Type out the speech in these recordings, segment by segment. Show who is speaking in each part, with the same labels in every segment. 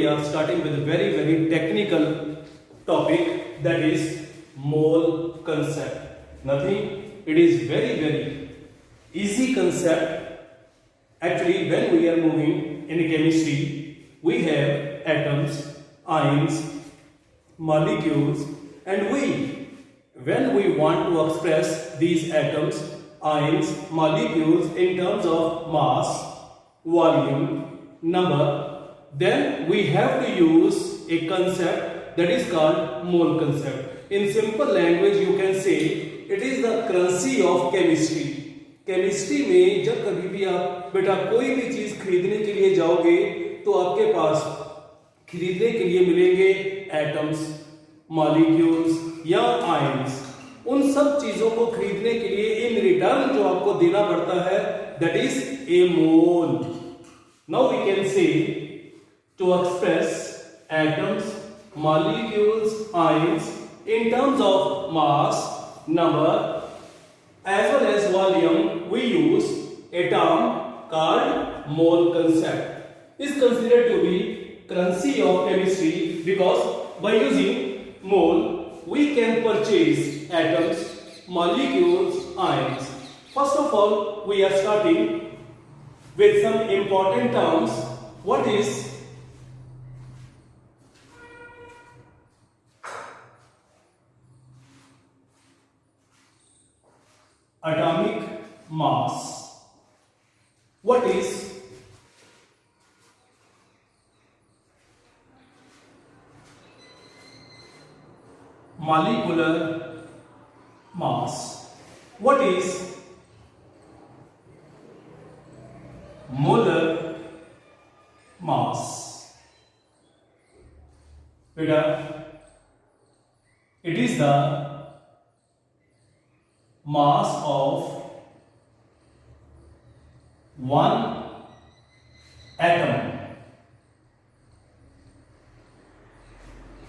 Speaker 1: we are starting with a very technical topic, that is mole concept. Nothing, it is very easy concept. Actually, when we are moving in chemistry, we have atoms, ions, molecules, and when we want to express these atoms, ions, molecules in terms of mass, volume, number, then we have to use a concept that is called mole concept. In simple language, you can say it is the currency of chemistry. Chemistry में जब कभी भी आप बेटा कोई भी चीज खरीदने के लिए जाओगे तो आपके पास खरीदने के लिए मिलेंगे एटम्स, मॉलिक्यूल्स या आयंस। उन सब चीजों को खरीदने के लिए इन रिटर्न जो आपको देना पड़ता है, that is a mole. Now we can say to express atoms, molecules, ions in terms of mass, number as well as volume, we use a term called mole concept. Is considered to be currency of chemistry because by using mole we can purchase atoms, molecules, ions. First of all, we are starting with some important terms. What is atomic mass? What is molecular mass? What is molar mass? Beta, it is the mass of one atom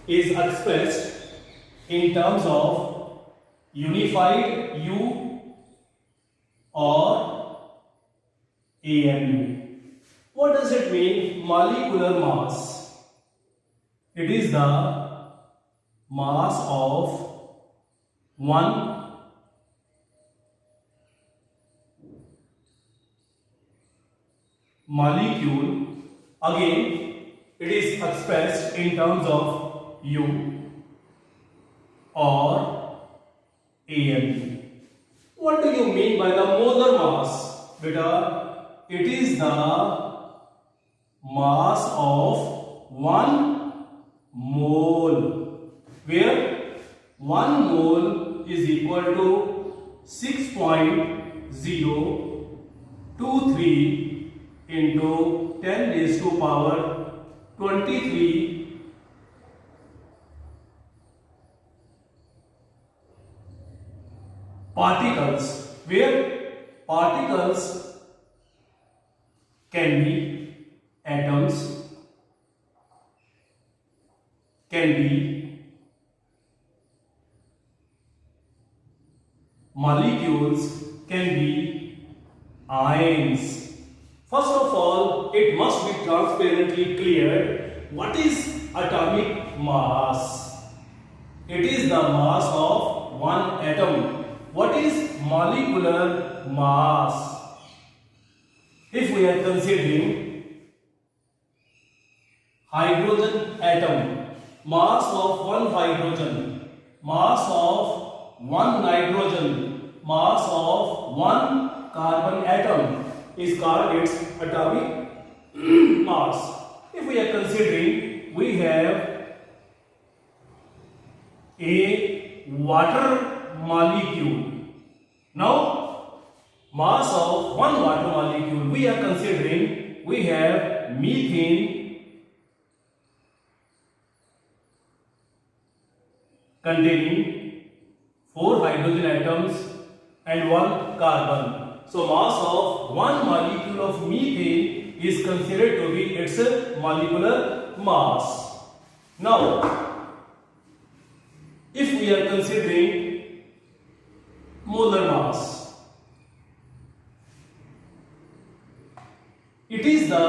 Speaker 1: is expressed in terms of unified U or AMU. What does it mean? Molecular mass. It is the mass of one molecule. Again, it is expressed in terms of U or AMU. What do you mean by the molar mass? Beta, it is the mass of one mole, where 1 mole is equal to 6.023 into 10 raised to power 23 particles, where particles can be atoms, can be molecules, can be ions. First of all, it must be transparently clear what is atomic mass. It is the mass of one atom. What is molecular mass? If we are considering hydrogen atom, mass of one hydrogen, mass of one nitrogen, mass of one carbon atom is called its atomic mass. If we are considering, we have a water molecule. Now, mass of one water molecule, we are considering, we have methane containing 4 hydrogen atoms and 1 carbon. So mass of one molecule of methane is considered to be its molecular mass. Now, if we are considering molar mass, it is the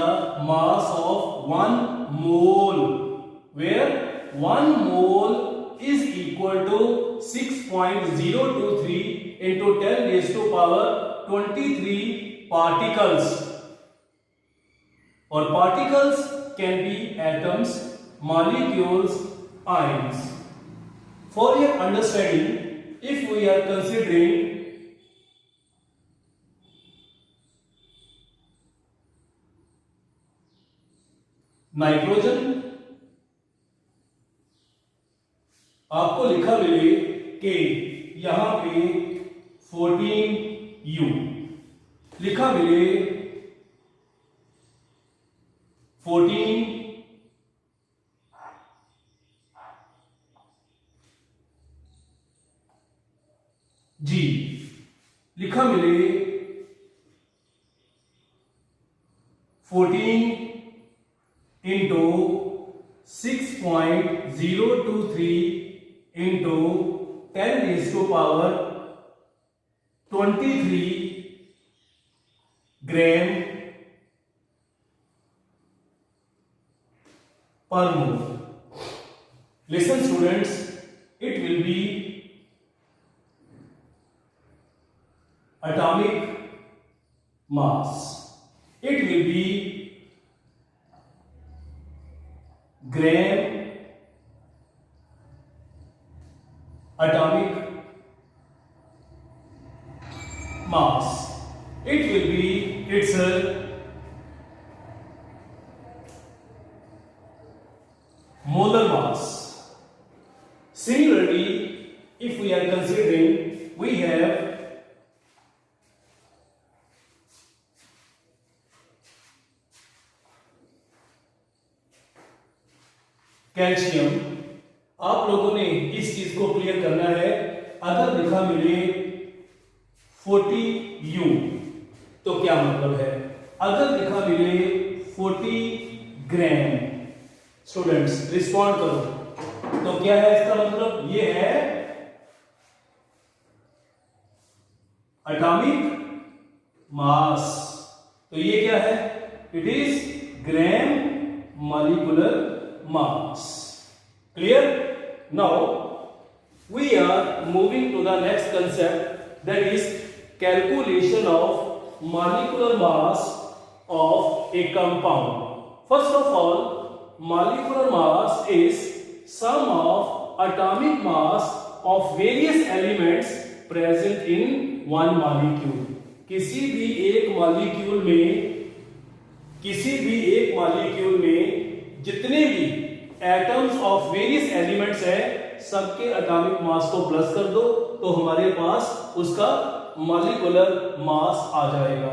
Speaker 1: mass of one mole, where 1 mole is equal to 6.023 into 10 raised to power 23 particles. Or particles can be atoms, molecules, ions. For your understanding, if we are considering nitrogen, आपको लिखा मिले कि यहां पे 14U लिखा मिले 14 G लिखा मिले 14 into 6.023 into 10 raised to power 23 gram per mole. Listen students, it will be atomic mass. It will be gram atomic mass. It will be its molar mass. Similarly, if we are considering, we have calcium. आप लोगों ने इस चीज को clear करना है. अगर लिखा मिले 40U तो क्या मतलब है? अगर लिखा मिले 40 ग्राम, स्टूडेंट्स रिस्पॉन्ड करो, तो क्या है इसका मतलब? ये है एटॉमिक मास. तो ये क्या है? It is gram molecular mass. Clear? Now we are moving to the next concept, that is calculation of molecular mass of a compound. First of all, molecular mass is sum of atomic mass of various elements present in one molecule. किसी भी एक molecule में जितने भी atoms of various elements है, सबके atomic mass को plus कर दो तो हमारे पास उसका मॉलिक्यूलर मास आ जाएगा.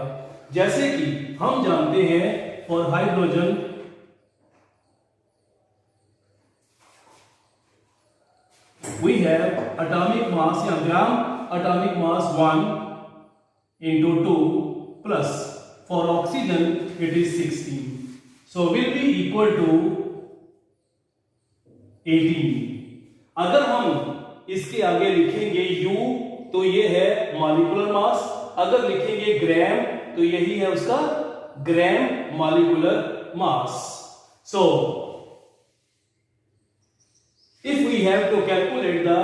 Speaker 1: जैसे कि हम जानते हैं for hydrogen we have atomic mass या gram atomic mass 1 into 2 plus for oxygen it is 16. So will be equal to 18. अगर हम इसके आगे लिखेंगे U तो ये है मॉलिक्यूलर मास. अगर लिखेंगे ग्राम तो यही है उसका ग्राम molecular mass. So if we have to calculate the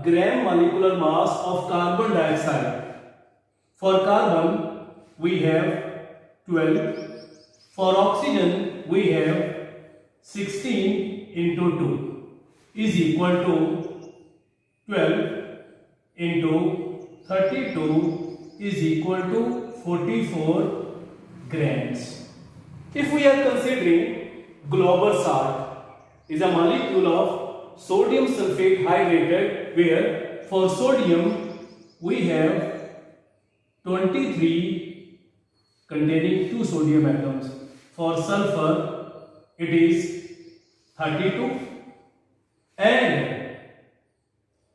Speaker 1: gram molecular mass of carbon dioxide, for carbon we have 12. For oxygen we have 16 into 2 is equal to 12 into 32 is equal to 44 grams. If we are considering global salt is a molecule of sodium sulfate hydrated, where for sodium we have 23 containing 2 sodium atoms. For sulfur it is 32 and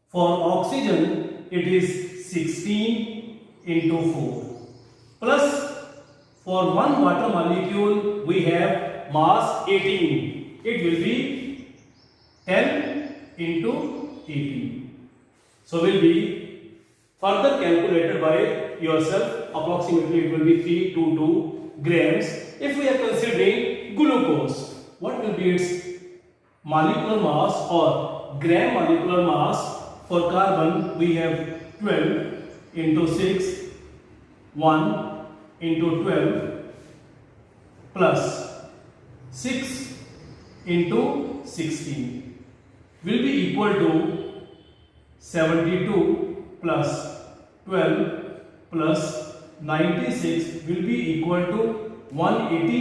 Speaker 1: for oxygen it is 16 into 4 plus for one water molecule we have mass 18. It will be 10 into 18. So will be further calculated by yourself. Approximately it will be 322 grams. If we are considering glucose, what will be its molecular mass or gram molecular mass? For carbon we have 12 into 6, 1 into 12 plus 6 into 16 will be equal to 72 plus 12 plus 96 will be equal to 180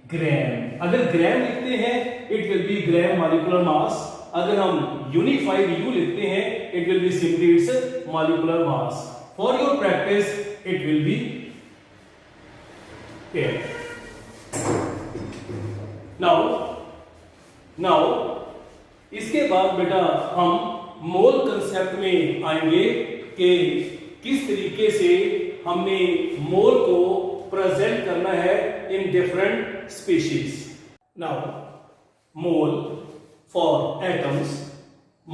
Speaker 1: ग्राम. अगर ग्राम लिखते हैं it will B gram molecular मास. अगर हम unified you लिखते हैं it will be simply it's molecular mass. For your practice it will B here. Now इसके बाद बेटा हम मोल कंसेप्ट में आएंगे कि किस तरीके से हमने मोल को प्रेजेंट करना है in different species. Now mole for atoms,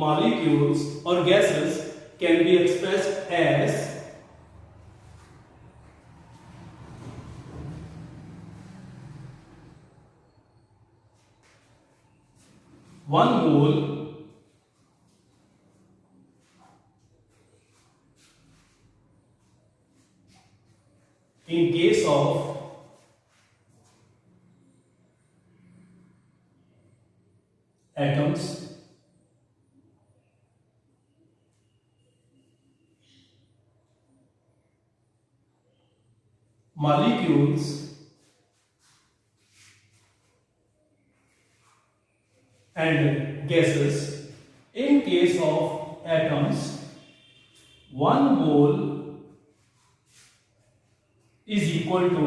Speaker 1: molecules और gases can be expressed as 1 mole in case of atoms, molecules and gases. In case of atoms, 1 mole is equal to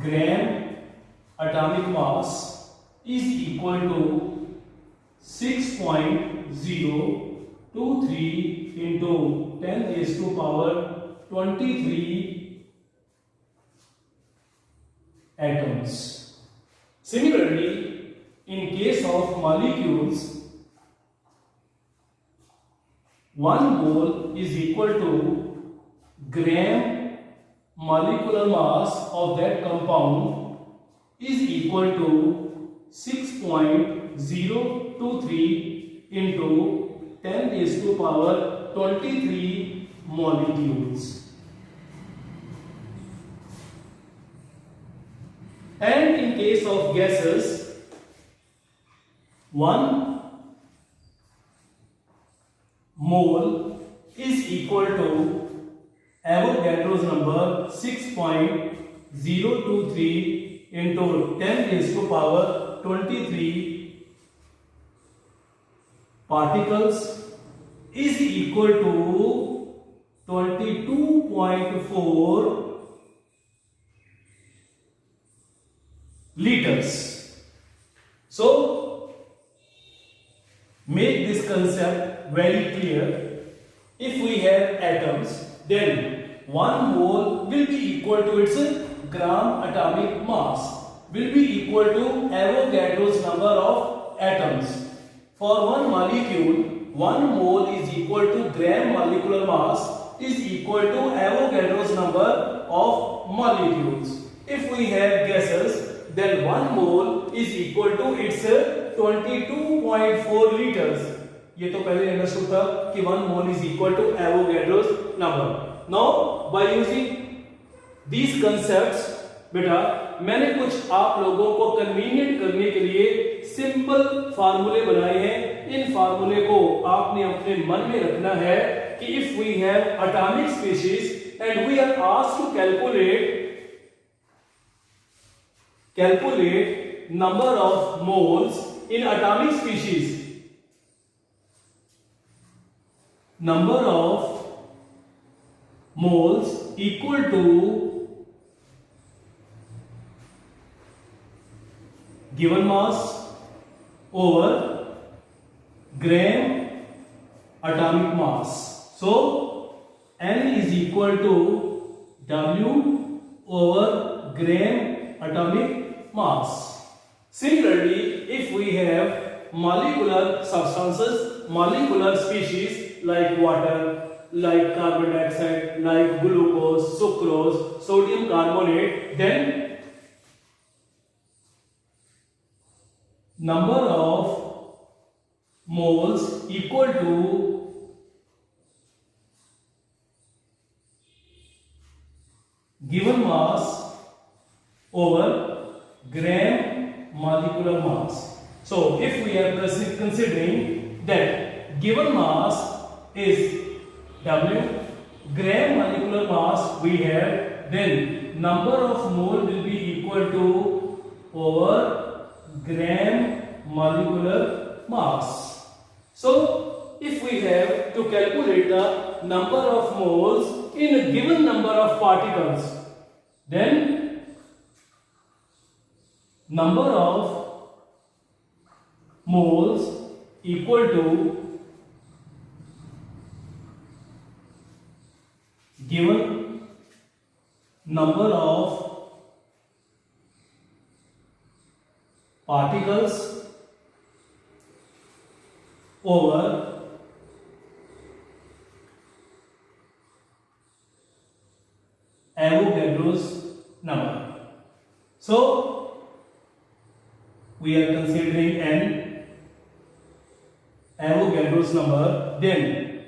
Speaker 1: gram atomic mass is equal to 6.023 into 10 raised to power 23 atoms. Similarly, in case of molecules, 1 mole is equal to gram molecular mass of that compound is equal to 6.023 into 10 raised to power 23 molecules. And in case of gases, 1 mole is equal to Avogadro's number 6.023 into 10 raised to power 23 particles is equal to 22.4 liters. So make this concept very clear. If we have atoms, then 1 mole will be equal to its gram atomic mass, will be equal to Avogadro's number of atoms. For one molecule, 1 mole is equal to gram molecular mass is equal to Avogadro's number of molecules. If we have gases, then 1 mole is equal to its 22.4 liters. ये तो पहले understood था कि 1 mole is equal to Avogadro's number. Now by using these concepts, बेटा मैंने कुछ आप लोगों को कन्वीनियंट करने के लिए सिंपल फार्मूले बनाए हैं. इन फार्मूले को आपने अपने मन में रखना है कि if we have atomic species and we are asked to calculate number of moles in atomic species. Number of moles equal to given mass over gram atomic mass. So N is equal to W over gram atomic mass. Similarly, if we have molecular substances, molecular species like water, like carbon dioxide, like glucose, sucrose, sodium carbonate, then number of moles equal to given mass over gram molecular mass. So if we are considering that given mass is W, gram molecular mass we have, then number of mole will be equal to over gram molecular mass. So if we have to calculate the number of moles in a given number of particles, then number of moles equal to given number of particles over Avogadro's number. So we are considering an Avogadro's number, then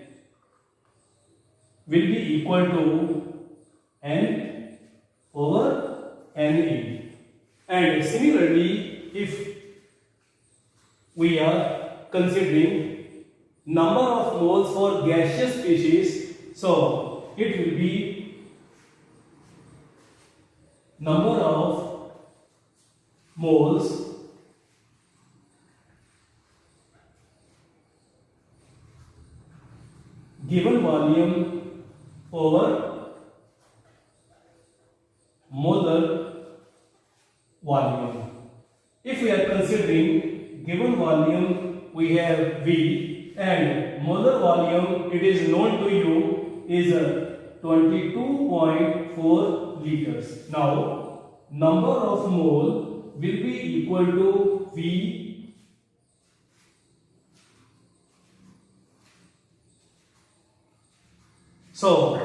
Speaker 1: will be equal to n over Ne. And similarly, if we are considering number of moles for gaseous species, so it will be number of moles given volume over molar volume. If we are considering given volume, we have V, and molar volume, it is known to you, is 22.4 liters. Now number of mole will be equal to V so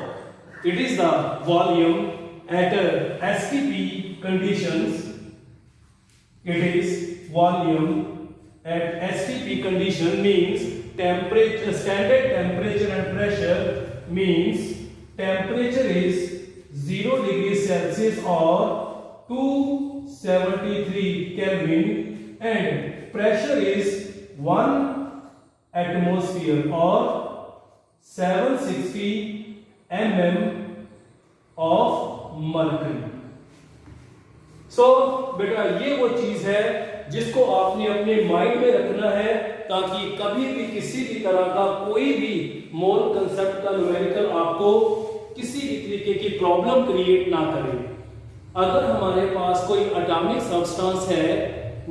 Speaker 1: it is the volume at STP conditions. It is volume at STP condition means temperature, standard temperature and pressure means temperature is 0 degrees Celsius or 273 Kelvin and pressure is 1 atmosphere or 760 mm of mercury. So बेटा ये वो चीज है जिसको आपने अपने mind में रखना है ताकि कभी भी किसी भी तरह का कोई भी मोल कंसेप्ट का न्यूमेरिकल आपको किसी भी तरीके की प्रॉब्लम क्रिएट ना करे। अगर हमारे पास कोई एटॉमिक सब्सटेंस है,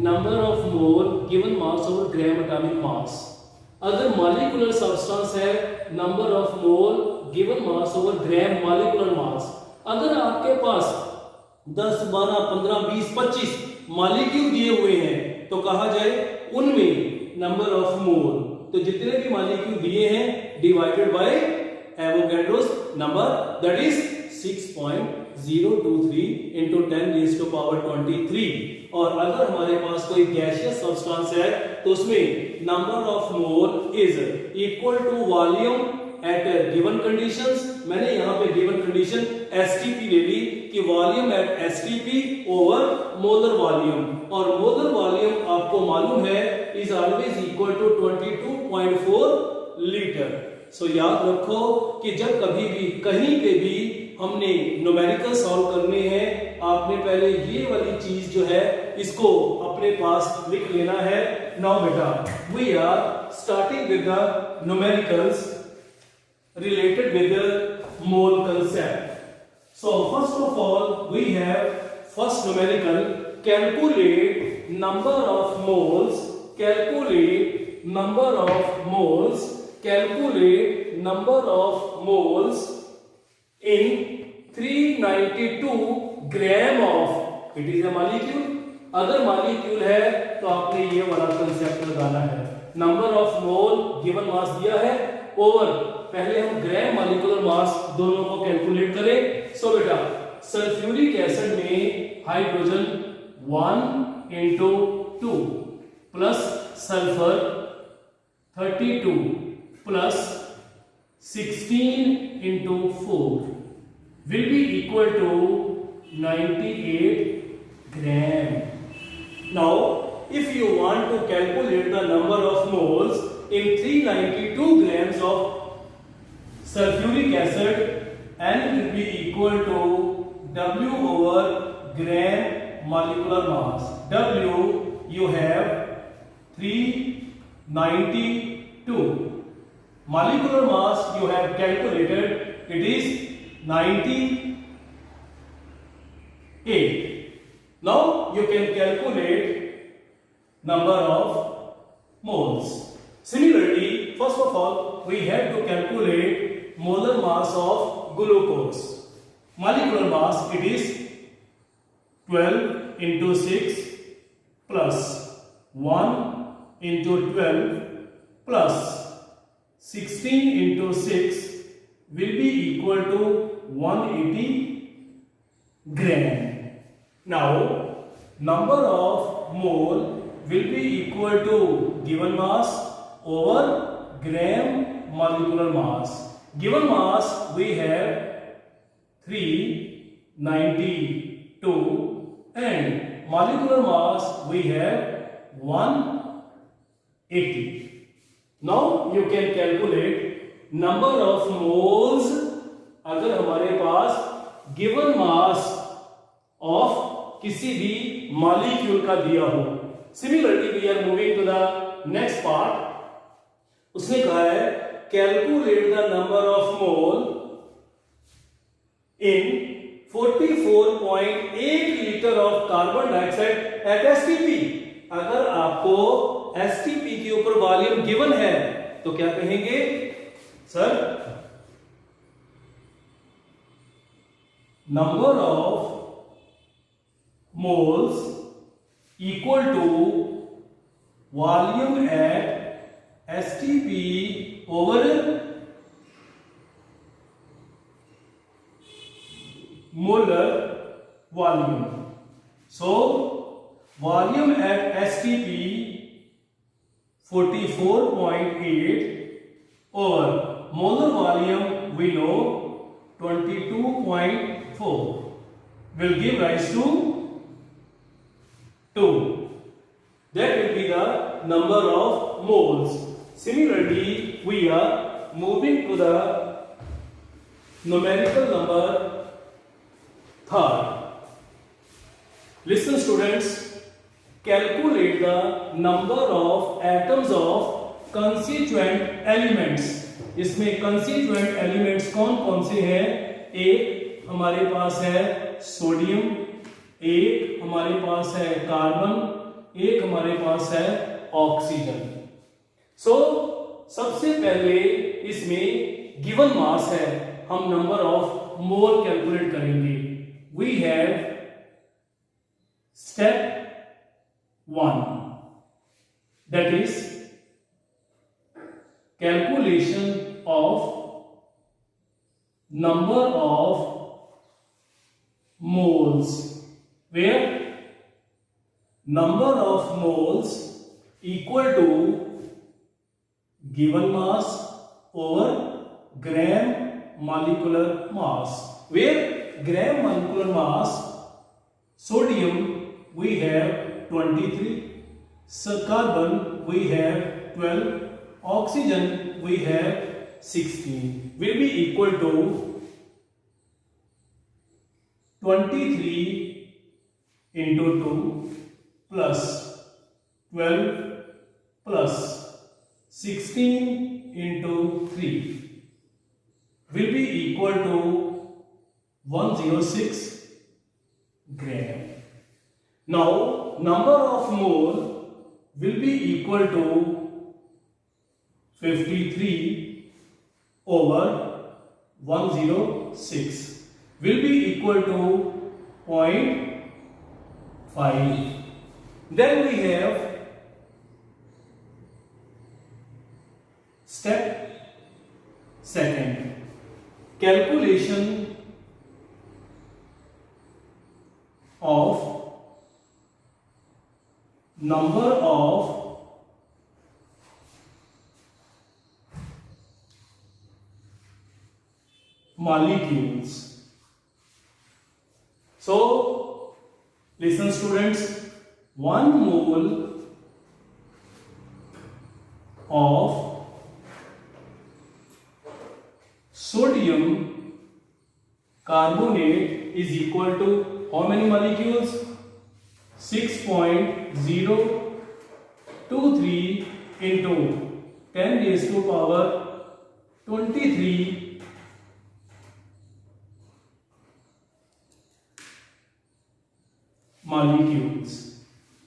Speaker 1: number of mole given mass over gram atomic मास। अगर मॉलिक्यूलर सब्सटेंस है, number of mole given mass over gram molecular मास। अगर आपके पास 10, 12, 15, 20, 25 मॉलिक्यूल दिए हुए हैं तो कहा जाए उनमें नंबर ऑफ मोल, तो जितने भी मॉलिक्यूल दिए हैं divided by Avogadro's number, that is 6.023 into 10 raised to power 23। और अगर हमारे पास कोई गैसियस सब्सटेंस है तो उसमें number of mole is equal to volume at given conditions. मैंने यहां पे गिवन कंडीशन एसटीपी ले ली कि volume at STP over molar volume, और मोलर वॉल्यूम आपको मालूम है is always equal to 22.4 litre. So याद रखो कि जब कभी भी कहीं पे भी हमने न्यूमेरिकल सॉल्व करने हैं, आपने पहले ये वाली चीज जो है इसको अपने पास लिख लेना है। नाउ बेटा we are starting with the numericals related with the mole concept. So first of all we have first numerical, calculate number of moles, calculate number of moles, calculate number of moles in 392 gram of, it is a molecule। अगर molecule है तो आपने ये वाला concept लगाना है, number of mole given mass दिया है ओवर, पहले हम ग्राम मॉलिक्यूलर मास दोनों को कैलकुलेट करें। सो बेटा सल्फ्यूरिक एसिड में hydrogen 1 into 2 plus sulfur 32 plus 16 into 4 will be equal to 98 gram. Now, if you want to calculate the number of moles in 392 grams of sulfuric acid, N will be equal to W over gram molecular mass. W you have 392. Molecular mass you have calculated, it is 98. Now you can calculate number of moles. Similarly, first of all, we have to calculate molar mass of glucose. Molecular mass, it is 12 into 6 plus 1 into 12 plus 16 into 6 will be equal to 180 gram. Now, number of mole will be equal to given mass over gram molecular mass. Given mass we have 392 and molecular mass we have 180. Now you can calculate number of moles अगर हमारे पास given mass of किसी भी molecule का दिया हो. Similarly, we are moving to the next part. उसने कहा है calculate the number of mole in 44.8 liter of carbon dioxide at STP. अगर आपको STP के ऊपर वॉल्यूम गिवन है तो क्या कहेंगे sir? Number of moles equal to volume at STP over molar volume. So volume at STP 44.8 over molar volume we know 22.4 will give rise to 2. That will be the number of moles. Similarly, we are moving to the numerical number third. Listen students, calculate the number of atoms of constituent elements. इसमें constituent elements कौन कौन से हैं? एक हमारे पास है sodium, एक हमारे पास है कार्बन, एक हमारे पास है ऑक्सीजन. सो सबसे पहले इसमें गिवन मास है, हम नंबर ऑफ मोल कैलकुलेट करेंगे. We have step 1, that is calculation of number of moles, where number of moles equal to given mass over gram molecular mass, where gram molecular mass sodium we have 23, carbon we have 12, oxygen we have 16 will be equal to 23 into 2 plus 12 plus 16 into 3 will be equal to 106 gram. Now number of mole will be equal to 53 over 106 will be equal to 0.5. Then we have step second, calculation of number of molecules. So listen students, 1 mole of sodium carbonate is equal to how many molecules? 6.023 into 10 raised to power 23 molecules.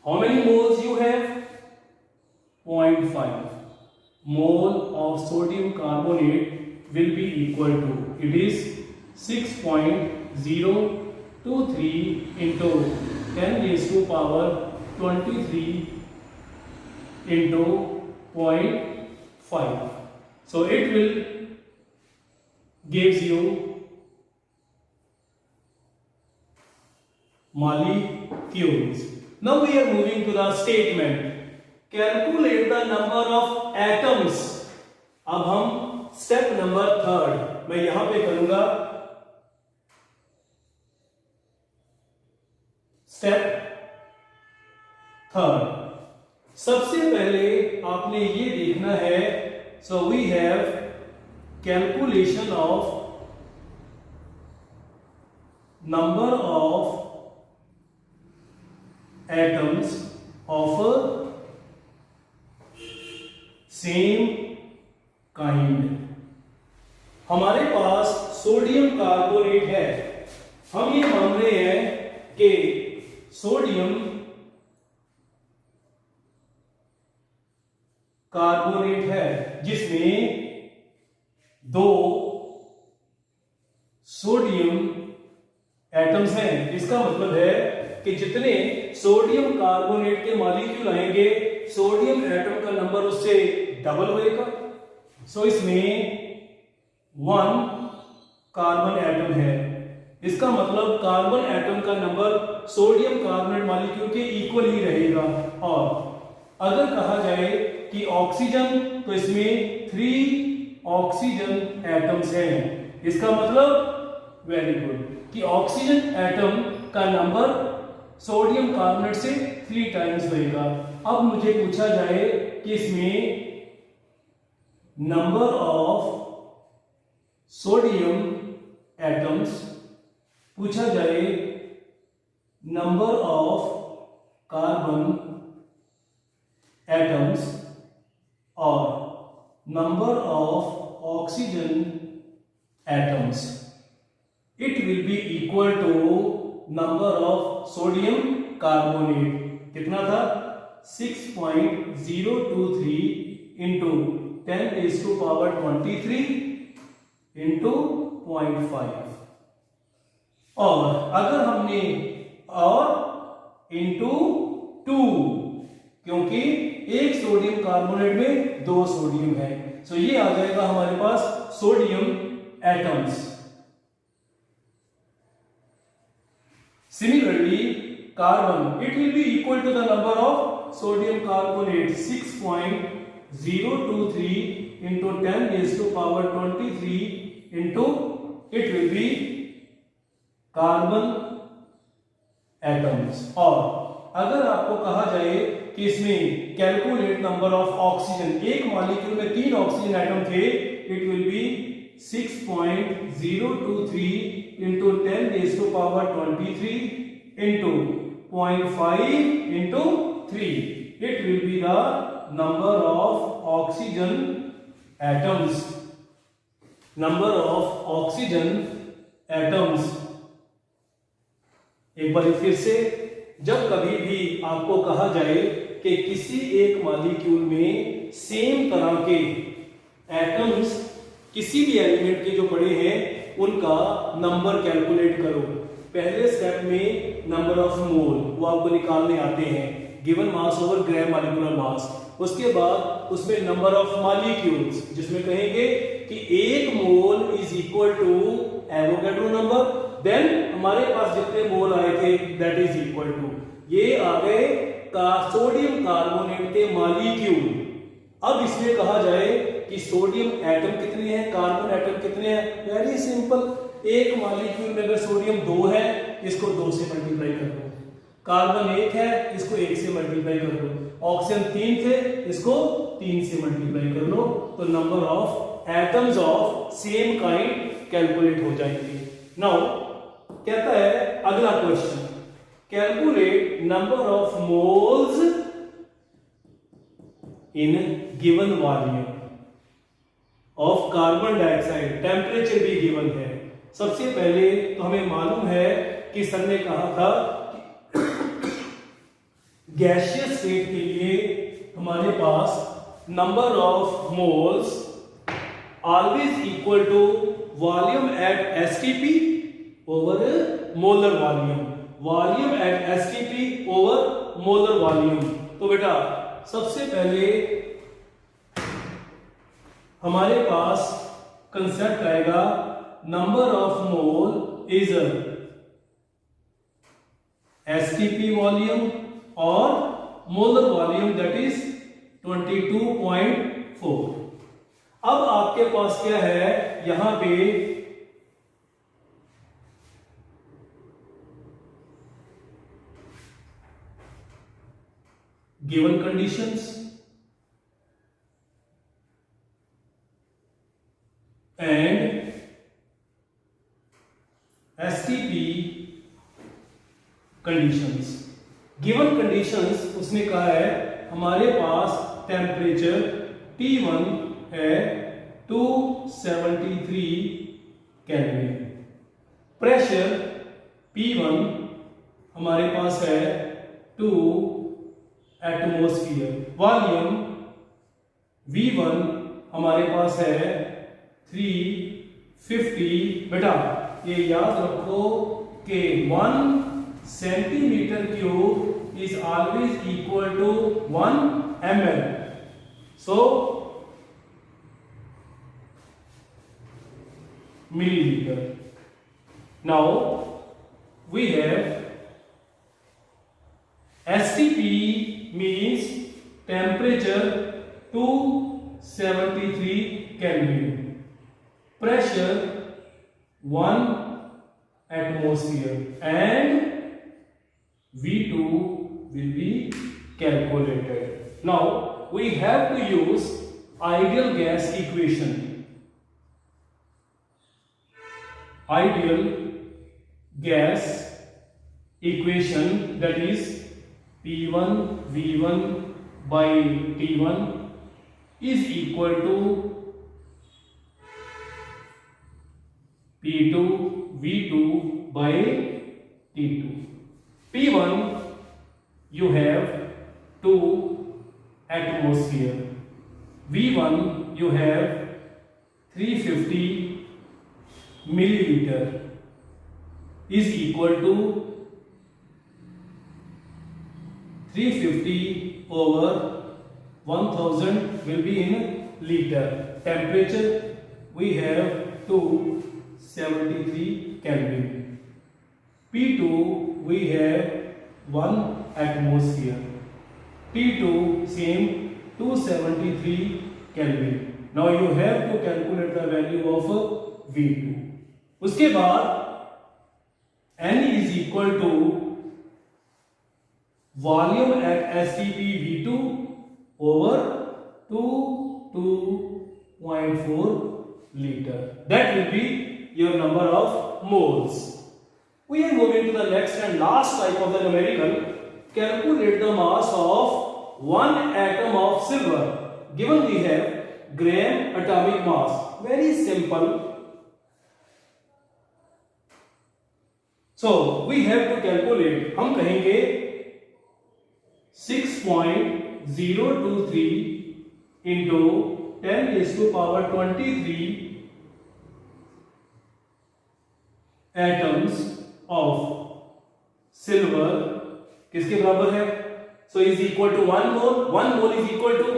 Speaker 1: How many moles you have? 0.5 mole of sodium carbonate will be equal to, it is 6.023 into 10 raised to power 23 into 0.5. So it will gives you molecules. Now we are moving to the statement. Calculate the number of atoms. अब हम step number 3 मैं यहां पे करूंगा. Step 3 सबसे पहले आपने ये देखना है. So we have calculation of number of atoms of a same kind. हमारे पास सोडियम कार्बोनेट है. हम ये मान रहे हैं कि सोडियम कार्बोनेट है जिसमें 2 सोडियम एटम्स हैं. इसका मतलब है कि जितने सोडियम कार्बोनेट के मॉलिक्यूल आएंगे सोडियम एटम का नंबर उससे डबल होएगा. सो इसमें 1 कार्बन एटम है. इसका मतलब कार्बन एटम का नंबर सोडियम कार्बोनेट मॉलिक्यूल के इक्वल ही रहेगा. और अगर कहा जाए कि ऑक्सीजन, तो इसमें 3 ऑक्सीजन एटम्स हैं. इसका मतलब वेरी गुड कि ऑक्सीजन एटम का नंबर सोडियम कार्बोनेट से 3 टाइम्स होएगा. अब मुझे पूछा जाए कि इसमें नंबर ऑफ सोडियम एटम्स, पूछा जाए नंबर ऑफ कार्बन एटम्स और number of oxygen atoms, it will be equal to number of sodium carbonate. कितना था? 6.023 into 10 raised to power 23 into 0.5. और अगर हमने और इंटू 2, क्योंकि एक सोडियम कार्बोनेट में 2 सोडियम है. सो ये आ जाएगा हमारे पास sodium atoms. Similarly, carbon, it will be equal to the number of sodium carbonate. 6.023 into 10 raised to power 23 into, it will be carbon atoms. और अगर आपको कहा जाए कि इसमें कैलकुलेट नंबर ऑफ ऑक्सीजन, एक मॉलिक्यूल में 3 ऑक्सीजन एटम थे, it will B 6.023 into 10 raised to power 23 into 0.5 into 3. It will be the number of oxygen atoms. Number of oxygen atoms. एक बार फिर से, जब कभी भी आपको कहा जाए कि किसी एक मॉलिक्यूल में सेम तरह के एटम्स किसी भी एलिमेंट के जो पड़े हैं उनका नंबर कैलकुलेट करो. पहले स्टेप में नंबर ऑफ मोल वो आपको निकालने आते हैं, गिवन मास ओवर ग्राम मॉलिक्यूलर मास. उसके बाद उसमें नंबर ऑफ मॉलिक्यूल्स, जिसमें कहेंगे कि 1 mole is equal to Avogadro number. Then हमारे पास जितने मोल आए थे दैट इज इक्वल टू, ये आ गए का सोडियम कार्बोनेट के मॉलिक्यूल. अब इसमें कहा जाए कि सोडियम एटम कितने हैं, कार्बन एटम कितने हैं, वेरी सिंपल, एक मॉलिक्यूल में अगर सोडियम 2 है, इसको 2 से मल्टीप्लाई कर दो, कार्बन 1 है, इसको 1 से मल्टीप्लाई कर दो, ऑक्सीजन 3 थे, इसको 3 से मल्टीप्लाई कर लो, तो number of atoms of same kind calculate हो जाएंगे। नाउ कहता है अगला question, calculate number of moles in given volume of carbon dioxide, temperature भी गिवन है। सबसे पहले तो हमें मालूम है कि सर ने कहा था गैसियस स्टेट के लिए हमारे पास number of moles always equal to volume at STP over molar volume, volume at STP over molar volume. तो बेटा सबसे पहले हमारे पास कंसेप्ट आएगा number of mole is STP volume और मोलर वॉल्यूम दैट इज 22.4। अब आपके पास क्या है, यहां पे given conditions and STP conditions. Given conditions उसने कहा है हमारे पास टेम्परेचर T1 है 273 केल्विन, प्रेशर P1 हमारे पास है 2 एटमॉस्फेयर, वॉल्यूम V1 हमारे पास है 350। बेटा ये याद रखो कि 1 centimetre cube is always equal to 1 ml। So milliliter. Now we have STP means temperature 273 Kelvin, pressure 1 atmosphere, and V2 will be calculated. Now we have to use ideal gas equation. Ideal gas equation, that is P1 V1 by T1 is equal to P2 V2 by T2. P1 you have 2 atmosphere, V1 you have 350 milliliter is equal to 350 over 1000 will be in liter. Temperature we have 273 Kelvin. P2 we have 1 atmosphere. T2 same 273 Kelvin. Now you have to calculate the value of V2. उसके बाद N is equal to volume at STP V2 over 2.4 liter. That will be your number of moles. We are moving to the next and last type of the numerical. Calculate the mass of one atom of silver. Given we have gram atomic mass. Very simple. So we have to calculate. हम कहेंगे 6.023 into 10 raised to power 23 atoms of silver किसके बराबर है? So is equal to 1 mole. 1 mole is equal to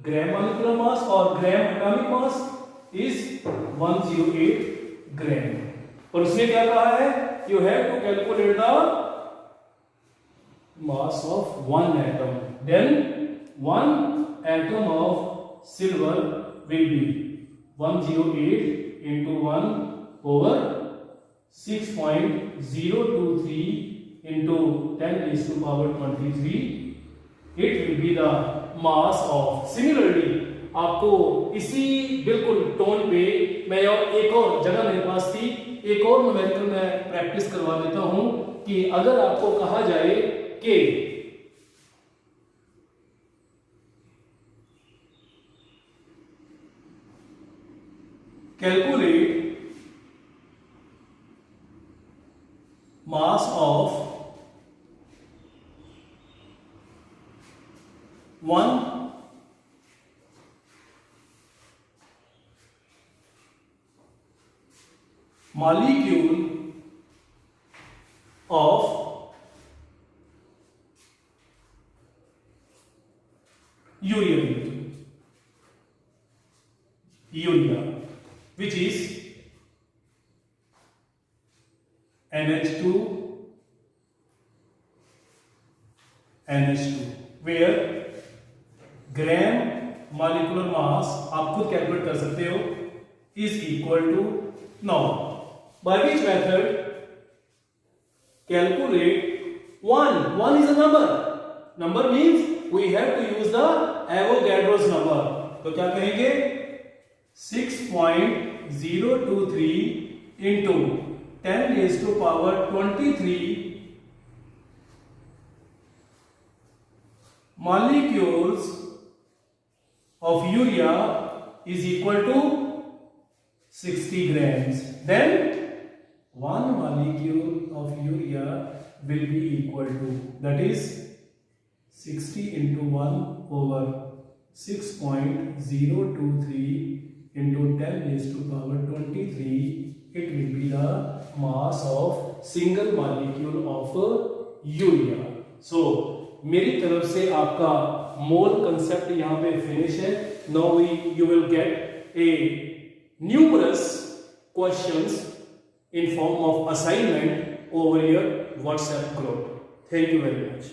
Speaker 1: gram molecular mass or gram atomic mass is 108 gram. और उसने क्या कहा है? You have to calculate the mass of one atom. Then one atom of silver will be 108 into 1 over 6.023 into 10 raised to power 23. It will be the mass of. Similarly, आपको इसी बिल्कुल tone पे मैं एक और जगह मेरे पास थी, एक और न्यूमेरिकल मैं प्रैक्टिस करवा देता हूं कि अगर आपको कहा जाए कि calculate mass of one molecule of urea, which is NH2, where gram molecular mass आप खुद कैलकुलेट कर सकते हो is equal to 9. By which method? Calculate 1 is a number means we have to use the Avogadro's number. तो क्या कहेंगे? 6.023 into 10 raised to power 23 molecules of urea is equal to 60 grams. Then 1 molecule of urea will be equal to, that is 60 into 1 over 6.023 into 10 raised to power 23. It will be the mass of single molecule of urea. So मेरी तरफ से आपका मोल concept यहां पे finish है. Now you will get A numerous questions in form of assignment over your WhatsApp group. Thank you very much.